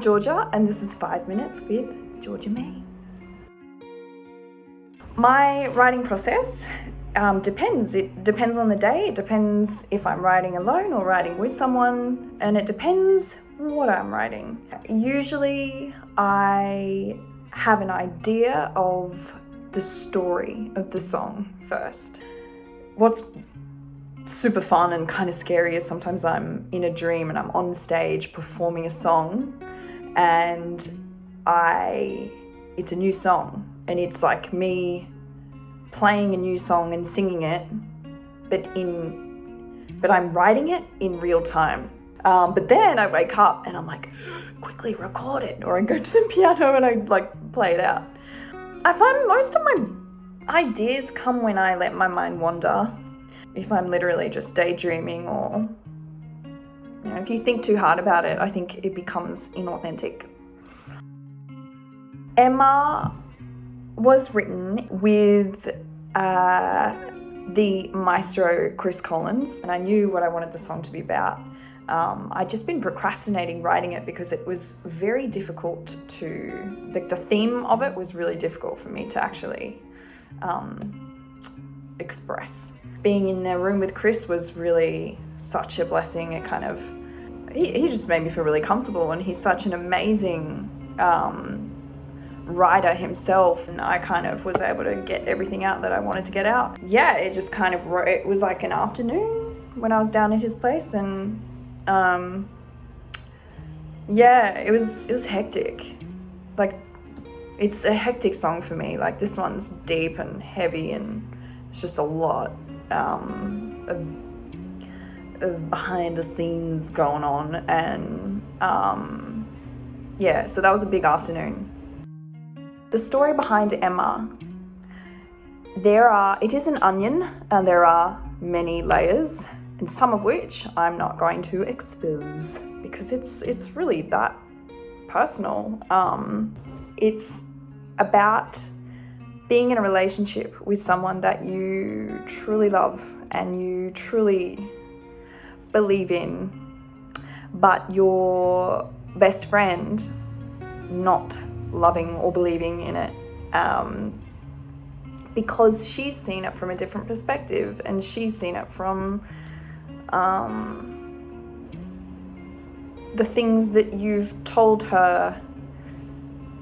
I'm Georgia, and this is 5 Minutes with Georgia May. My writing process depends. It depends on the day. It depends if I'm writing alone or writing with someone, and it depends what I'm writing. Usually I have an idea of the story of the song first. What's super fun and kind of scary is sometimes I'm in a dream and I'm on stage performing a song, and it's a new song, and it's like me playing a new song and singing it, but I'm writing it in real time. But then I wake up and I'm like, quickly record it, or I go to the piano and I like play it out. I find most of my ideas come when I let my mind wander. If I'm literally just daydreaming, or if you think too hard about it, I think it becomes inauthentic. Emma was written with the maestro Chris Collins, and I knew what I wanted the song to be about. I'd just been procrastinating writing it because it was very difficult the theme of it was really difficult for me to actually express. Being in the room with Chris was really such a blessing. It kind of, he just made me feel really comfortable, and he's such an amazing writer himself, and I kind of was able to get everything out that I wanted to get out. Yeah, it just kind of, it was like an afternoon when I was down at his place, and yeah, it was hectic. Like, it's a hectic song for me. Like, this one's deep and heavy, and it's just a lot of behind the scenes going on, and yeah, so that was a big afternoon. The story behind Emma, it is an onion, and there are many layers, and some of which I'm not going to expose because it's really that personal. It's about being in a relationship with someone that you truly love and you truly believe in, but your best friend not loving or believing in it, because she's seen it from a different perspective, and she's seen it from the things that you've told her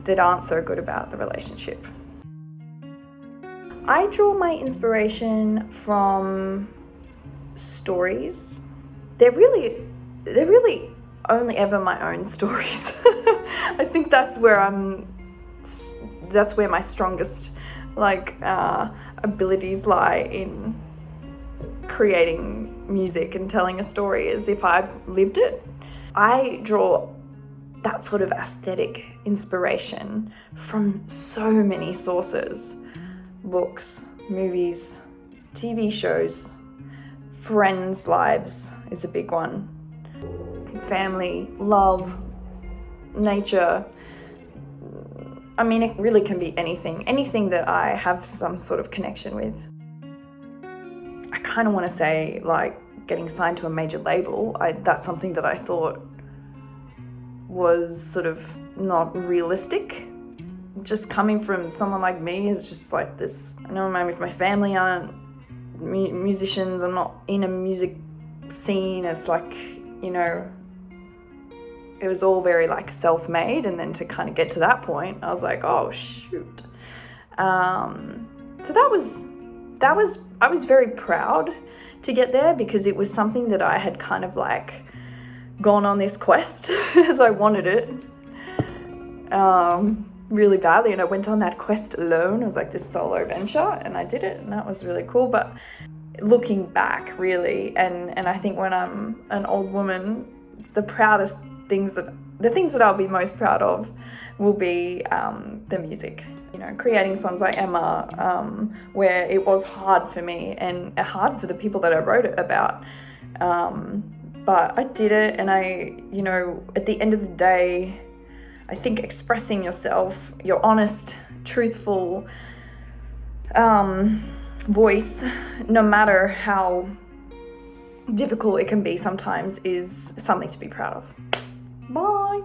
that aren't so good about the relationship. I draw my inspiration from stories. They're really only ever my own stories. I think that's where my strongest abilities lie in creating music and telling a story, is if I've lived it. I draw that sort of aesthetic inspiration from so many sources: books, movies, TV shows, friends' lives is a big one, family, love, nature. I mean, it really can be anything that I have some sort of connection with. I kind of want to say, like, getting signed to a major label, that's something that I thought was sort of not realistic. Just coming from someone like me is just like this. I know my family aren't musicians. I'm not in a music scene. It's like, it was all very like self-made, and then to kind of get to that point, I was like, oh shoot. So I was very proud to get there, because it was something that I had kind of like gone on this quest as I wanted it really badly, and I went on that quest alone. It was like this solo venture, and I did it, and that was really cool. But looking back, really, and I think when I'm an old woman, the things that I'll be most proud of will be the music. Creating songs like Emma, where it was hard for me and hard for the people that I wrote it about. But I did it, and at the end of the day, I think expressing yourself, your honest, truthful voice, no matter how difficult it can be sometimes, is something to be proud of. Bye.